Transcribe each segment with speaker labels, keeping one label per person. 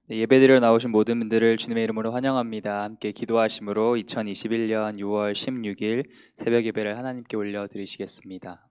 Speaker 1: 네, 예배드리러 나오신 모든 분들을 주님의 이름으로 환영합니다. 함께 기도하심으로 2021년 6월 16일 새벽 예배를 하나님께 올려드리시겠습니다.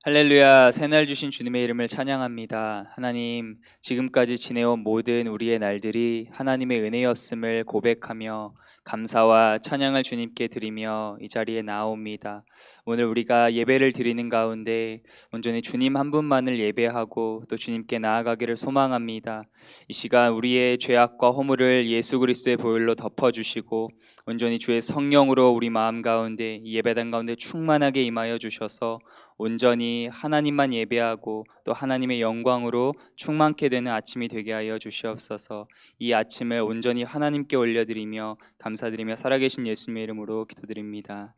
Speaker 1: 할렐루야, 새날 주신 주님의 이름을 찬양합니다. 하나님, 지금까지 지내온 모든 우리의 날들이 하나님의 은혜였음을 고백하며 감사와 찬양을 주님께 드리며 이 자리에 나옵니다. 오늘 우리가 예배를 드리는 가운데 온전히 주님 한 분만을 예배하고 또 주님께 나아가기를 소망합니다. 이 시간 우리의 죄악과 허물을 예수 그리스도의 보혈로 덮어주시고 온전히 주의 성령으로 우리 마음 가운데 이 예배당 가운데 충만하게 임하여 주셔서 온전히 하나님만 예배하고 또 하나님의 영광으로 충만케 되는 아침이 되게 하여 주시옵소서. 이 아침을 온전히 하나님께 올려드리며 감사드리며 살아계신 예수님의 이름으로 기도드립니다.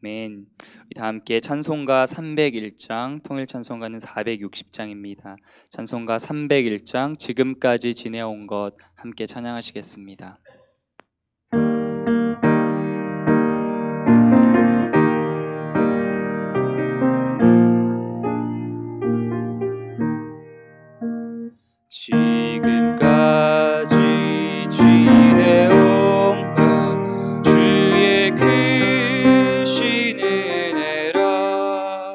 Speaker 1: 아멘. 우리 다 함께 찬송가 301장, 통일 찬송가는 460장입니다. 찬송가 301장, 지금까지 지내온 것 함께 찬양하시겠습니다. 지금까지 지내온 것 주의 크신 은혜라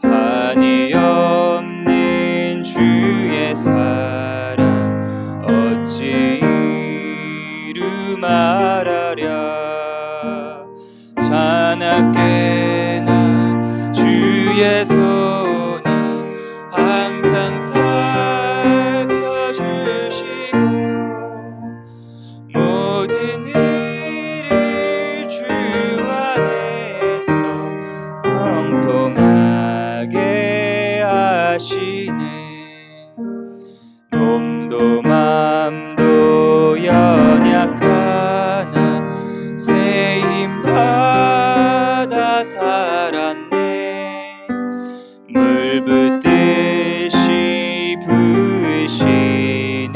Speaker 1: 한이 없는 주의 사랑 어찌 이루 말하랴 자나깨나 주의 손이 항상 살펴주시고 모든 일을 주 안에서 성통하게 하시네. 몸도 맘도 연약하나 세임 받아 살았네. 물 붓듯이 부으시는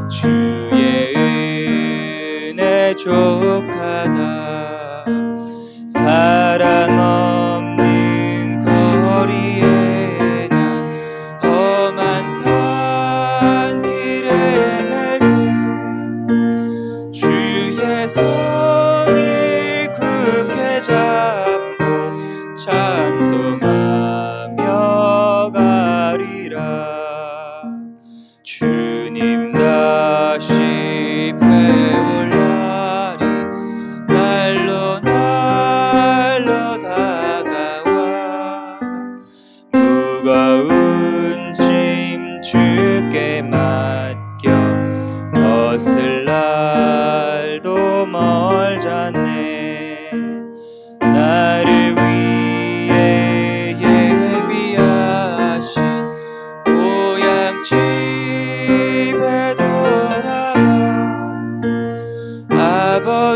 Speaker 1: 주의 은혜 족하다. 사랑 없는 거리에나 험한 산길에 맬 때 주의 손을 굳게 잡고 찬송하며 가리라. 주님 다시 배울 날이 날로 날로 다가와 무거운 짐 주께 맡겨 벗을 날도 멀잖네. 나를 위해 예비하신 고향 집에 돌아가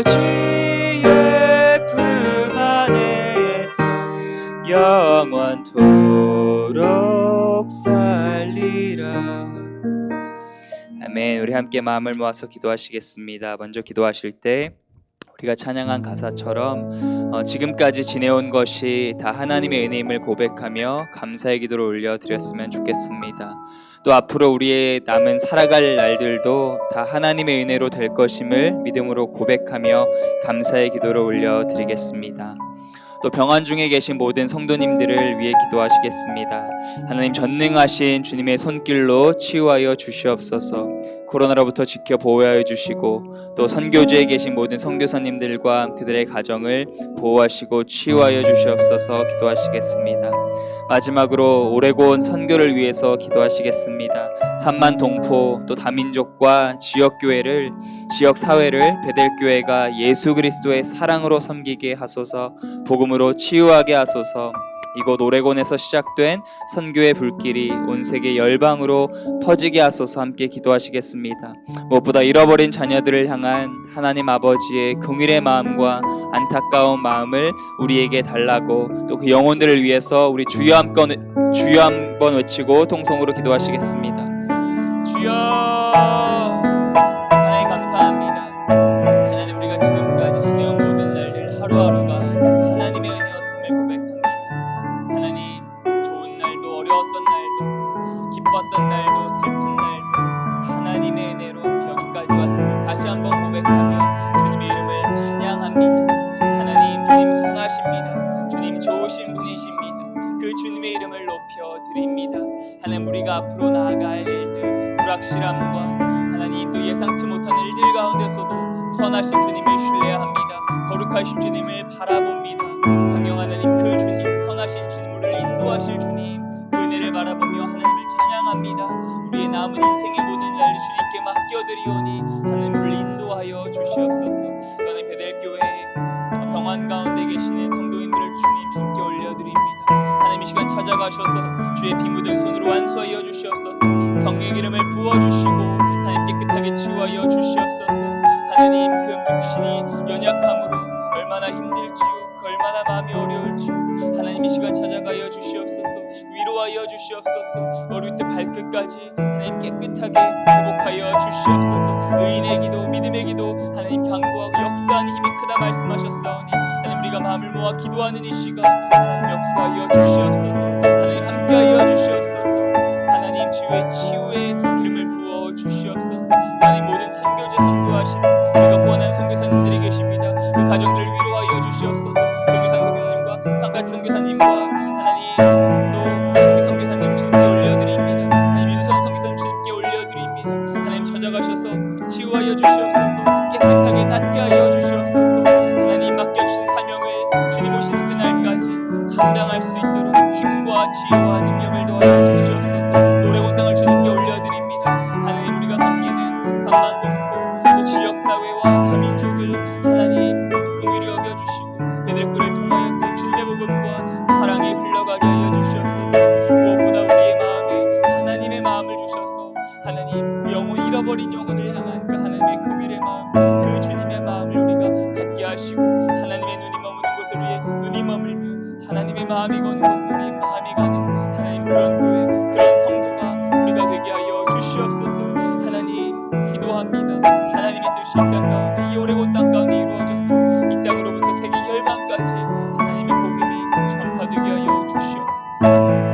Speaker 1: 아버지의 품 안에서 영원토록 살리라. 아멘. 우리 함께 마음을 모아서 기도하시겠습니다. 먼저 기도하실 때 우리가 찬양한 가사처럼 지금까지 지내온 것이 다 하나님의 은혜임을 고백하며 감사의 기도를 올려드렸으면 좋겠습니다. 또 앞으로 우리의 남은 살아갈 날들도 다 하나님의 은혜로 될 것임을 믿음으로 고백하며 감사의 기도를 올려드리겠습니다. 또 병환 중에 계신 모든 성도님들을 위해 기도하시겠습니다. 하나님 전능하신 주님의 손길로 치유하여 주시옵소서. 코로나로부터 지켜 보호하여 주시고 또 선교지에 계신 모든 선교사님들과 그들의 가정을 보호하시고 치유하여 주시옵소서. 기도하시겠습니다. 마지막으로 오레곤 선교를 위해서 기도하시겠습니다. 3만 동포 또 다민족과 지역교회를 지역사회를 베델교회가 예수 그리스도의 사랑으로 섬기게 하소서. 복음으로 치유하게 하소서. 이곳 오레곤에서 시작된 선교의 불길이 온 세계 열방으로 퍼지게 하소서. 함께 기도하시겠습니다. 무엇보다 잃어버린 자녀들을 향한 하나님 아버지의 긍휼의 마음과 안타까운 마음을 우리에게 달라고 또 그 영혼들을 위해서 우리 주여 한번 외치고 통성으로 기도하시겠습니다. 주여 기뻤던 날도 슬픈 날도 하나님의 은혜로 여기까지 왔음을 다시 한번 고백하며 주님의 이름을 찬양합니다. 하나님, 주님 선하십니다. 주님 좋으신 분이십니다. 그 주님의 이름을 높여드립니다. 하나님, 우리가 앞으로 나아갈 일들, 불확실함과 하나님 또 예상치 못한 일들 가운데서도 선하신 주님을 신뢰합니다. 거룩하신 주님을 바라봅니다. 성령 하나님, 그 주님, 선하신 주님, 우리를 인도하실 주님, 그 은혜를 바라보며 하나님을 찬양합니다. 우리의 남은 인생의 모든 일을 주님께 맡겨드리오니 하나님, 우리를 인도하여 주시옵소서. 하나님, 베델교회 병환 가운데 계시는 성도인들을 주님께 올려드립니다. 하나님, 이 시간 찾아가셔서 주의 피 묻은 손으로 완수하여 주시옵소서. 성령의 이름을 부어주시고 하나님 깨끗하게 치유하여 주시옵소서. 하나님, 그 육신이 연약함으로 얼마나 힘들지요, 얼마나 마음이 어려울지요, 하나님 이 시간 찾아가여 주시옵소서. 위로하여 주시옵소서. 머리부터 발끝까지 하나님 깨끗하게 회복하여 주시옵소서. 의인의 기도, 믿음의 기도 하나님 강구하고 역사하는 힘이 크다 말씀하셨사오니 하나님, 우리가 마음을 모아 기도하는 이 시간 하나님 역사하여 주시옵소서. 하나님 함께하여 주시옵소서. 하나님 주의 치유의 이름을 부어 주시옵소서. 하나님, 모든 선교제 선교하시는 우리가 후원한 선교사님들이 계십니다. 그 가정들을 위로하여 주시옵소서. 정유상 선교사님과 한가지 선교사님과 하나님 또 우리 선교사님 주님께 올려드립니다. 하나님, 윤성 선교사님 주님께 올려드립니다. 하나님 찾아가셔서 치유하여 주시옵소서. 깨끗하게 낫게 하여 주시옵소서. 하나님 맡겨주신 사명을 주님 오시는 그날까지 감당할 수 있도록 힘과 지혜와 능력을 더하여 주시옵소서. 노래온 땅을 주님께 올려드립니다. 하나님, 우리가 섬기는 삼만 동포 또 지역사회와 타민족을 하나님 긍휼히 여겨주시고 베델교회를 통하여서 주님의 복음과 사랑이 흘러가게 하여 주시옵소서. 무엇보다 우리의 마음에 하나님의 마음을 주셔서 하나님, 영혼 잃어버린 영혼을 향한 그 하나님의 긍휼의 마음, 그 주님의 마음을 우리가 갖게 하시고 하나님의 눈이 머무는 곳에 우리의 눈이 머물며 하나님의 마음이 거는 곳에 우리의 마음이 가는 하나님, 그런 교회, 그런 성도가 우리가 되게 하여 주시옵소서. 하나님 기도합니다. 하나님의 뜻이 이 땅 가운데, 이 오레곤 땅 가운데 이루어져서 이 땅으로부터 세계 열방까지 하나님의 복음이 전파되게 하여 주시옵소서.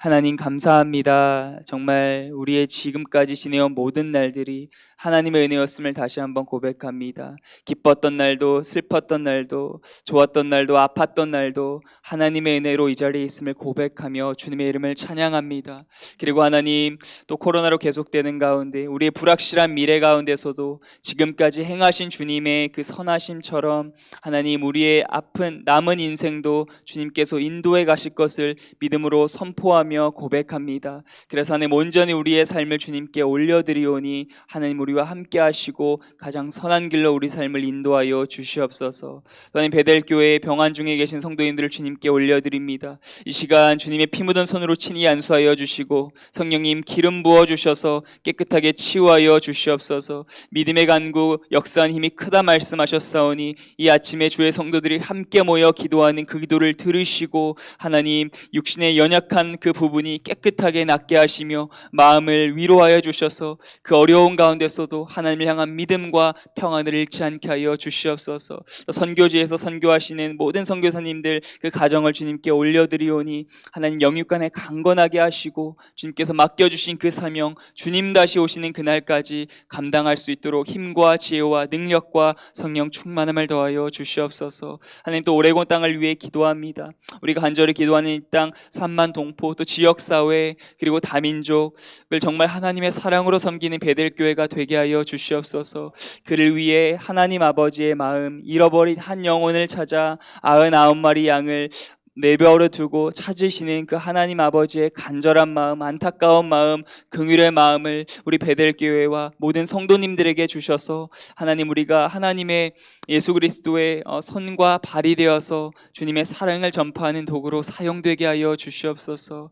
Speaker 1: 하나님 감사합니다. 정말 우리의 지금까지 지내온 모든 날들이 하나님의 은혜였음을 다시 한번 고백합니다. 기뻤던 날도 슬펐던 날도 좋았던 날도 아팠던 날도 하나님의 은혜로 이 자리에 있음을 고백하며 주님의 이름을 찬양합니다. 그리고 하나님, 또 코로나로 계속되는 가운데 우리의 불확실한 미래 가운데서도 지금까지 행하신 주님의 그 선하심처럼 하나님, 우리의 아픈 남은 인생도 주님께서 인도해 가실 것을 믿음으로 선포하며 고백합니다. 그래서 하나님, 온전히 우리의 삶을 주님께 올려드리오니 하나님, 우리와 함께 하시고 가장 선한 길로 우리 삶을 인도하여 주시옵소서. 하나님, 베델교회 병환 중에 계신 성도인들을 주님께 올려드립니다. 이 시간 주님의 피 묻은 손으로 친히 안수하여 주시고 성령님 기름 부어주셔서 깨끗하게 치유하여 주시옵소서. 믿음의 간구, 역사한 힘이 크다 말씀하셨사오니 이 아침에 주의 성도들이 함께 모여 기도하는 그 기도를 들으시고 하나님, 육신의 연약한 그 부분이 깨끗하게 낫게 하시며 마음을 위로하여 주셔서 그 어려운 가운데서도 하나님을 향한 믿음과 평안을 잃지 않게 하여 주시옵소서. 선교지에서 선교하시는 모든 선교사님들 그 가정을 주님께 올려드리오니 하나님, 영육간에 강건하게 하시고 주님께서 맡겨주신 그 사명, 주님 다시 오시는 그날까지 감당할 수 있도록 힘과 지혜와 능력과 성령 충만함을 더하여 주시옵소서. 하나님, 또 오레곤 땅을 위해 기도합니다. 우리가 간절히 기도하는 이 땅 삼만 동포 또 지역사회 그리고 다민족을 정말 하나님의 사랑으로 섬기는 베델교회가 되게 하여 주시옵소서. 그를 위해 하나님 아버지의 마음, 잃어버린 한 영혼을 찾아 99마리 양을 내버려 두고 찾으시는 그 하나님 아버지의 간절한 마음, 안타까운 마음, 긍휼의 마음을 우리 베델교회와 모든 성도님들에게 주셔서 하나님, 우리가 하나님의 예수 그리스도의 손과 발이 되어서 주님의 사랑을 전파하는 도구로 사용되게 하여 주시옵소서.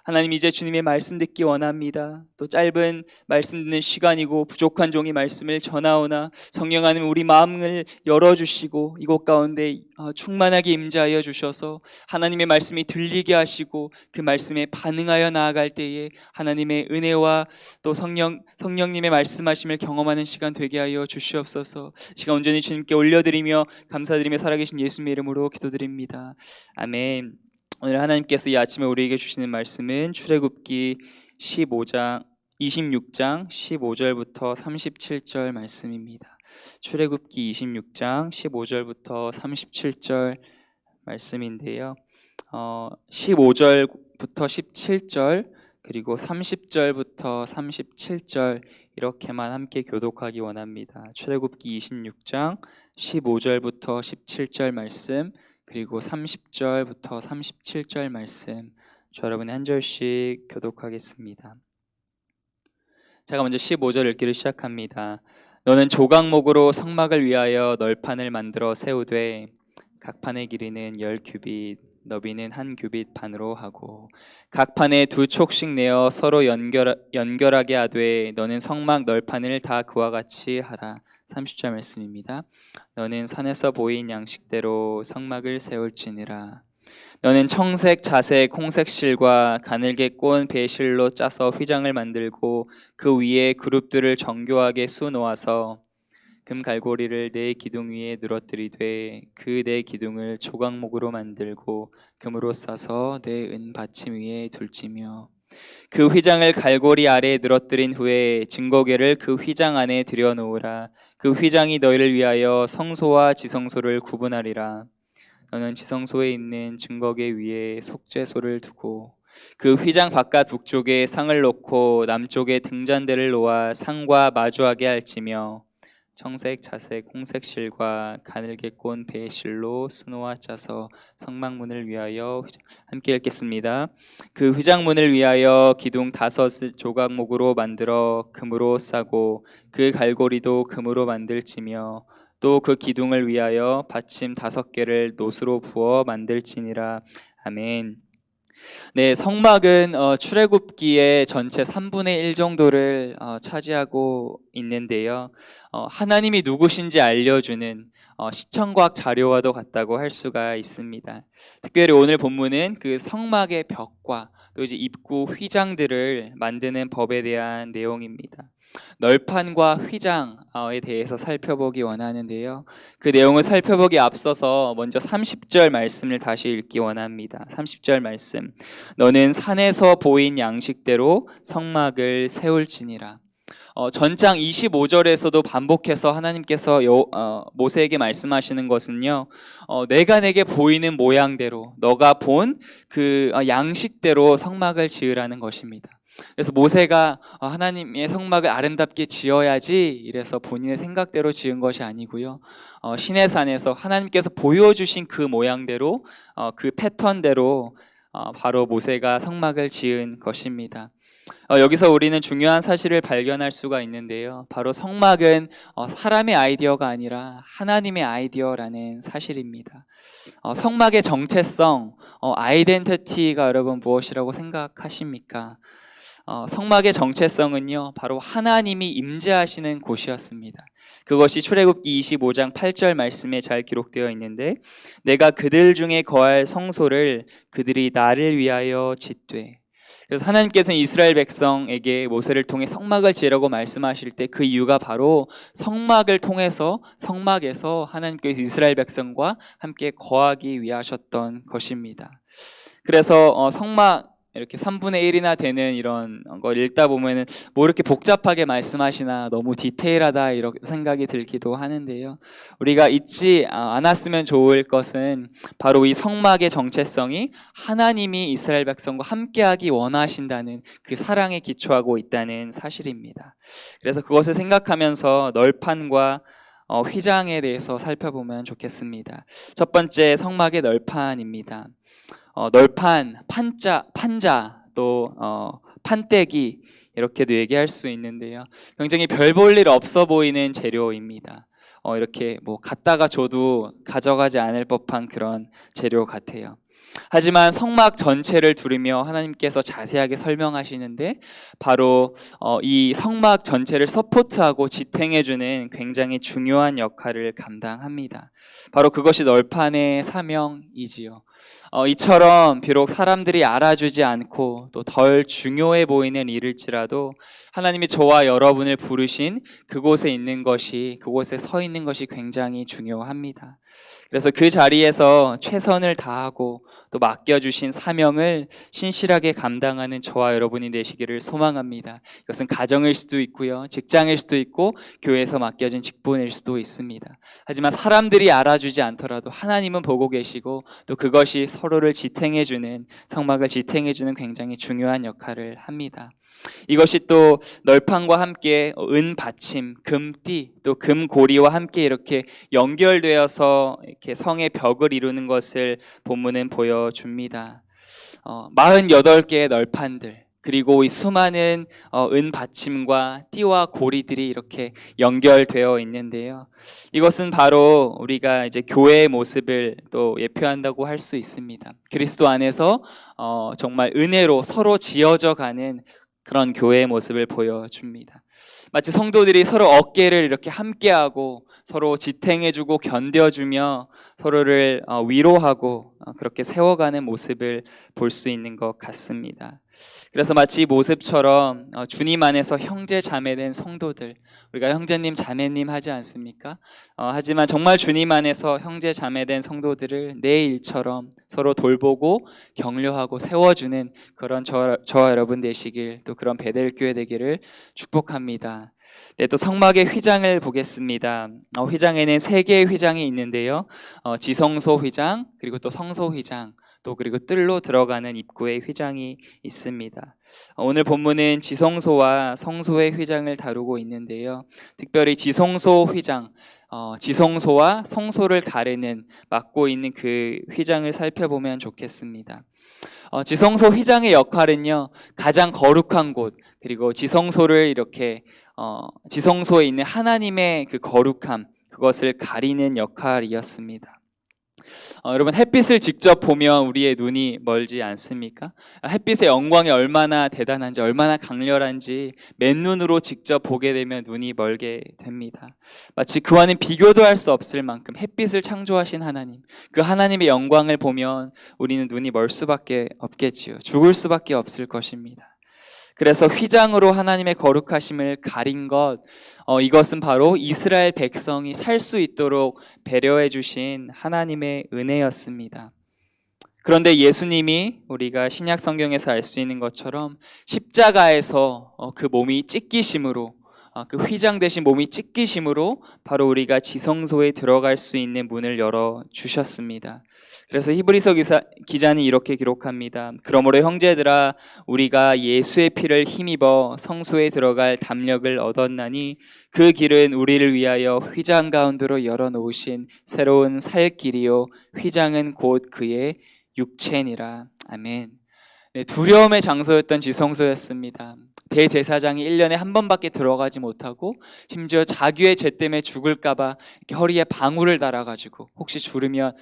Speaker 1: 하나님, 이제 주님의 말씀 듣기 원합니다. 또 짧은 말씀 듣는 시간이고 부족한 종이 말씀을 전하오나 성령 하나님, 우리 마음을 열어주시고 이곳 가운데 충만하게 임재하여 주셔서 하나님의 말씀이 들리게 하시고 그 말씀에 반응하여 나아갈 때에 하나님의 은혜와 또 성령님의 말씀하심을 경험하는 시간 되게 하여 주시옵소서. 시간 온전히 주님께 올려드리며 감사드리며 살아계신 예수님의 이름으로 기도드립니다. 아멘. 오늘 하나님께서 이 아침에 우리에게 주시는 말씀은 출애굽기 26장 15절부터 37절 말씀입니다. 출애굽기 26장 15절부터 37절 말씀인데요. 15절부터 17절 그리고 30절부터 37절 이렇게만 함께 교독하기 원합니다. 출애굽기 26장 15절부터 17절 말씀 그리고 30절부터 37절 말씀 저 여러분이 한 절씩 교독하겠습니다. 제가 먼저 15절 읽기를 시작합니다. 너는 조각목으로 성막을 위하여 널판을 만들어 세우되 각 판의 길이는 10규빗 너비는 1규빗 반으로 하고 각 판에 2촉씩 내어 서로 연결하게 하되 너는 성막 널판을 다 그와 같이 하라. 30절 말씀입니다. 너는 산에서 보인 양식대로 성막을 세울지니라. 너는 청색, 자색, 홍색 실과 가늘게 꼰 배실로 짜서 휘장을 만들고 그 위에 그룹들을 정교하게 수놓아서 금 갈고리를 네 기둥 위에 늘어뜨리되 그 네 기둥을 조각목으로 만들고 금으로 싸서 네 은 받침 위에 둘지며 그 휘장을 갈고리 아래에 늘어뜨린 후에 증거궤를 그 휘장 안에 들여놓으라. 그 휘장이 너희를 위하여 성소와 지성소를 구분하리라. 너는 지성소에 있는 증거궤 위에 속죄소를 두고 그 휘장 바깥 북쪽에 상을 놓고 남쪽에 등잔대를 놓아 상과 마주하게 할지며 청색, 자색, 홍색 실과 가늘게 꼰 배실로 수놓아 짜서 성막문을 위하여 함께 읽겠습니다. 그 휘장문을 위하여 기둥 5 조각목으로 만들어 금으로 싸고 그 갈고리도 금으로 만들지며 또 그 기둥을 위하여 받침 5개를 노스로 부어 만들지니라. 아멘. 네, 성막은 출애굽기의 전체 3분의 1 정도를 차지하고 있는데요. 하나님이 누구신지 알려주는 시청각 자료와도 같다고 할 수가 있습니다. 특별히 오늘 본문은 그 성막의 벽과 또 이제 입구 휘장들을 만드는 법에 대한 내용입니다. 널판과 휘장에 대해서 살펴보기 원하는데요. 그 내용을 살펴보기 앞서서 먼저 30절 말씀을 다시 읽기 원합니다. 30절 말씀. 너는 산에서 보인 양식대로 성막을 세울지니라. 전장 25절에서도 반복해서 하나님께서 모세에게 말씀하시는 것은요, 내가 내게 보이는 모양대로 너가 본 그 양식대로 성막을 지으라는 것입니다. 그래서 모세가 하나님의 성막을 아름답게 지어야지 이래서 본인의 생각대로 지은 것이 아니고요, 시내산에서 하나님께서 보여주신 그 모양대로 그 패턴대로 바로 모세가 성막을 지은 것입니다. 여기서 우리는 중요한 사실을 발견할 수가 있는데요. 바로 성막은 사람의 아이디어가 아니라 하나님의 아이디어라는 사실입니다. 성막의 정체성, 아이덴티티가 여러분 무엇이라고 생각하십니까? 성막의 정체성은요, 바로 하나님이 임재하시는 곳이었습니다. 그것이 출애굽기 25장 8절 말씀에 잘 기록되어 있는데, 내가 그들 중에 거할 성소를 그들이 나를 위하여 짓되. 그래서 하나님께서는 이스라엘 백성에게 모세를 통해 성막을 지으라고 말씀하실 때 그 이유가 바로 성막을 통해서 성막에서 하나님께서 이스라엘 백성과 함께 거하기 위하셨던 것입니다. 그래서 성막 이렇게 3분의 1이나 되는 이런 걸 읽다 보면은 뭐 이렇게 복잡하게 말씀하시나, 너무 디테일하다 이렇게 생각이 들기도 하는데요. 우리가 잊지 않았으면 좋을 것은 바로 이 성막의 정체성이 하나님이 이스라엘 백성과 함께하기 원하신다는 그 사랑에 기초하고 있다는 사실입니다. 그래서 그것을 생각하면서 널판과 휘장에 대해서 살펴보면 좋겠습니다. 첫 번째, 성막의 널판입니다. 널판, 판자, 또 판때기 이렇게도 얘기할 수 있는데요. 굉장히 별 볼 일 없어 보이는 재료입니다. 이렇게 뭐 갖다가 줘도 가져가지 않을 법한 그런 재료 같아요. 하지만 성막 전체를 두르며 하나님께서 자세하게 설명하시는데 바로 이 성막 전체를 서포트하고 지탱해주는 굉장히 중요한 역할을 감당합니다. 바로 그것이 널판의 사명이지요. 이처럼 비록 사람들이 알아주지 않고 또 덜 중요해 보이는 일일지라도 하나님이 저와 여러분을 부르신 그곳에 있는 것이, 그곳에 서 있는 것이 굉장히 중요합니다. 그래서 그 자리에서 최선을 다하고 또 맡겨주신 사명을 신실하게 감당하는 저와 여러분이 되시기를 소망합니다. 이것은 가정일 수도 있고요, 직장일 수도 있고 교회에서 맡겨진 직분일 수도 있습니다. 하지만 사람들이 알아주지 않더라도 하나님은 보고 계시고 또 그것이 서로를 지탱해주는, 성막을 지탱해주는 굉장히 중요한 역할을 합니다. 이것이 또 널판과 함께 은 받침, 금띠, 또 금고리와 함께 이렇게 연결되어서 이렇게 성의 벽을 이루는 것을 본문은 보여줍니다. 48개의 널판들, 그리고 이 수많은 은 받침과 띠와 고리들이 이렇게 연결되어 있는데요. 이것은 바로 우리가 이제 교회의 모습을 또 예표한다고 할 수 있습니다. 그리스도 안에서 정말 은혜로 서로 지어져 가는 그런 교회의 모습을 보여줍니다. 마치 성도들이 서로 어깨를 이렇게 함께하고 서로 지탱해주고 견뎌주며 서로를 위로하고 그렇게 세워가는 모습을 볼 수 있는 것 같습니다. 그래서 마치 이 모습처럼 주님 안에서 형제 자매된 성도들, 우리가 형제님 자매님 하지 않습니까? 하지만 정말 주님 안에서 형제 자매된 성도들을 내 일처럼 서로 돌보고 격려하고 세워주는 그런 저와 여러분 되시길, 또 그런 베델교회 되기를 축복합니다. 네, 또 성막의 휘장을 보겠습니다. 휘장에는 3개의 휘장이 있는데요. 지성소 휘장, 그리고 또 성소 휘장, 또 그리고 뜰로 들어가는 입구의 휘장이 있습니다. 오늘 본문은 지성소와 성소의 휘장을 다루고 있는데요. 특별히 지성소 휘장, 지성소와 성소를 가르는, 맡고 있는 그 휘장을 살펴보면 좋겠습니다. 지성소 휘장의 역할은요, 가장 거룩한 곳, 그리고 지성소를 이렇게 지성소에 있는 하나님의 그 거룩함, 그것을 가리는 역할이었습니다. 여러분, 햇빛을 직접 보면 우리의 눈이 멀지 않습니까? 햇빛의 영광이 얼마나 대단한지, 얼마나 강렬한지 맨눈으로 직접 보게 되면 눈이 멀게 됩니다. 마치 그와는 비교도 할 수 없을 만큼 햇빛을 창조하신 하나님, 그 하나님의 영광을 보면 우리는 눈이 멀 수밖에 없겠지요. 죽을 수밖에 없을 것입니다. 그래서 휘장으로 하나님의 거룩하심을 가린 것, 이것은 바로 이스라엘 백성이 살 수 있도록 배려해 주신 하나님의 은혜였습니다. 그런데 예수님이 우리가 신약 성경에서 알 수 있는 것처럼 십자가에서 그 몸이 찢기심으로, 그 휘장 대신 몸이 찢기심으로 바로 우리가 지성소에 들어갈 수 있는 문을 열어주셨습니다. 그래서 히브리서 기자는 이렇게 기록합니다. 그러므로 형제들아, 우리가 예수의 피를 힘입어 성소에 들어갈 담력을 얻었나니 그 길은 우리를 위하여 휘장 가운데로 열어놓으신 새로운 살 길이요 휘장은 곧 그의 육체니라. 아멘. 네, 두려움의 장소였던 지성소였습니다. 대제사장이 1년에 한 번밖에 들어가지 못하고 심지어 자기의 죄 때문에 죽을까봐 이렇게 허리에 방울을 달아가지고 혹시 죽으면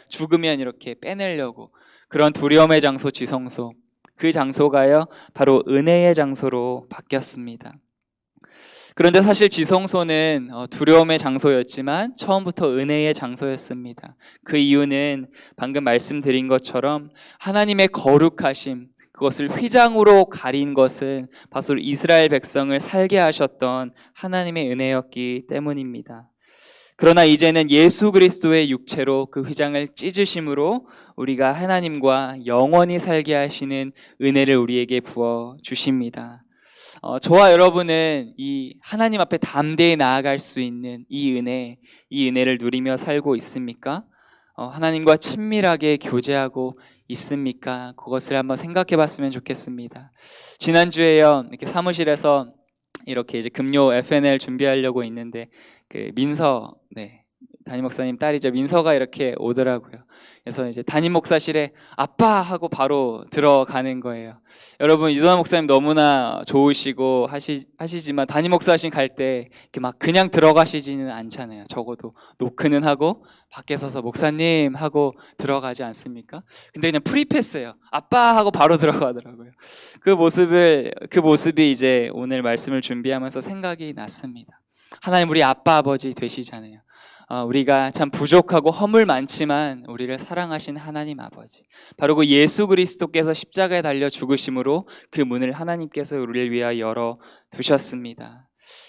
Speaker 1: 이렇게 빼내려고, 그런 두려움의 장소 지성소, 그 장소가요 바로 은혜의 장소로 바뀌었습니다. 그런데 사실 지성소는 두려움의 장소였지만 처음부터 은혜의 장소였습니다. 그 이유는 방금 말씀드린 것처럼 하나님의 거룩하심, 그것을 휘장으로 가린 것은 바로 이스라엘 백성을 살게 하셨던 하나님의 은혜였기 때문입니다. 그러나 이제는 예수 그리스도의 육체로 그 휘장을 찢으심으로 우리가 하나님과 영원히 살게 하시는 은혜를 우리에게 부어 주십니다. 저와 여러분은 이 하나님 앞에 담대히 나아갈 수 있는 이 은혜를 누리며 살고 있습니까? 하나님과 친밀하게 교제하고 있습니까? 그것을 한번 생각해 봤으면 좋겠습니다. 지난주에요, 이렇게 사무실에서 이렇게 이제 금요 FNL 준비하려고 있는데 그 민서 담임 목사님 딸이죠, 민서가 이렇게 오더라고요. 그래서 이제 담임 목사실에 아빠 하고 바로 들어가는 거예요. 여러분, 유도환 목사님 너무나 좋으시고 하시지만 담임 목사실 갈 때 이렇게 막 그냥 들어가시지는 않잖아요. 적어도 노크는 하고 밖에 서서 목사님 하고 들어가지 않습니까? 근데 그냥 프리패스예요. 아빠 하고 바로 들어가더라고요. 그 모습이 이제 오늘 말씀을 준비하면서 생각이 났습니다. 하나님 우리 아빠 아버지 되시잖아요. 우리가 참 부족하고 허물 많지만 우리를 사랑하신 하나님 아버지, 바로 그 예수 그리스도께서 십자가에 달려 죽으심으로 그 문을 하나님께서 우리를 위하여 열어 두셨습니다.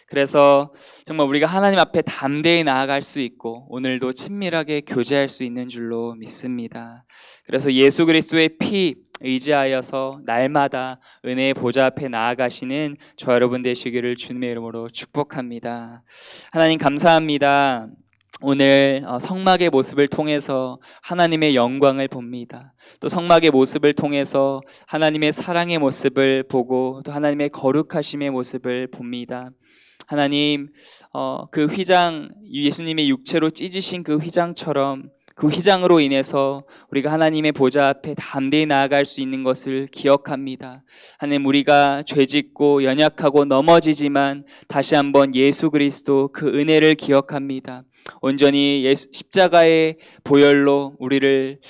Speaker 1: 그래서 정말 우리가 하나님 앞에 담대히 나아갈 수 있고 오늘도 친밀하게 교제할 수 있는 줄로 믿습니다. 그래서 예수 그리스도의 피 의지하여서 날마다 은혜의 보좌 앞에 나아가시는 저 여러분 되시기를 주님의 이름으로 축복합니다. 하나님 감사합니다. 오늘 성막의 모습을 통해서 하나님의 영광을 봅니다. 또 성막의 모습을 통해서 하나님의 사랑의 모습을 보고 또 하나님의 거룩하심의 모습을 봅니다. 하나님, 그 휘장, 예수님의 육체로 찢으신 그 휘장처럼 그 휘장으로 인해서 우리가 하나님의 보좌 앞에 담대히 나아갈 수 있는 것을 기억합니다. 하나님, 우리가 죄짓고 연약하고 넘어지지만 다시 한번 예수 그리스도 그 은혜를 기억합니다. 온전히 십자가의 보혈로 우리를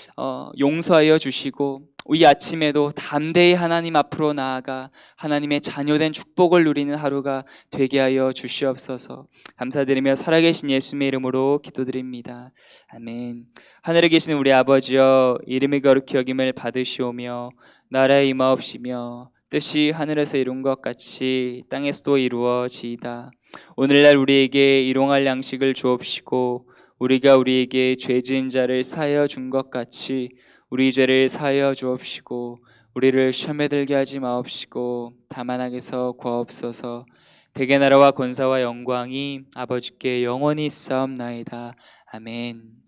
Speaker 1: 용서하여 주시고 이 아침에도 담대히 하나님 앞으로 나아가 하나님의 자녀된 축복을 누리는 하루가 되게 하여 주시옵소서. 감사드리며 살아계신 예수님의 이름으로 기도드립니다. 아멘. 하늘에 계신 우리 아버지여, 이름이 거룩히 여김을 받으시오며 나라에 임하옵시며 뜻이 하늘에서 이룬 것 같이 땅에서도 이루어지이다. 오늘날 우리에게 일용할 양식을 주옵시고 우리가 우리에게 죄 지은 자를 사하여 준 것 같이 우리 죄를 사하여 주옵시고 우리를 시험에 들게 하지 마옵시고 다만 악에서 구하옵소서. 대개 나라와 권사와 영광이 아버지께 영원히 있사옵나이다. 아멘.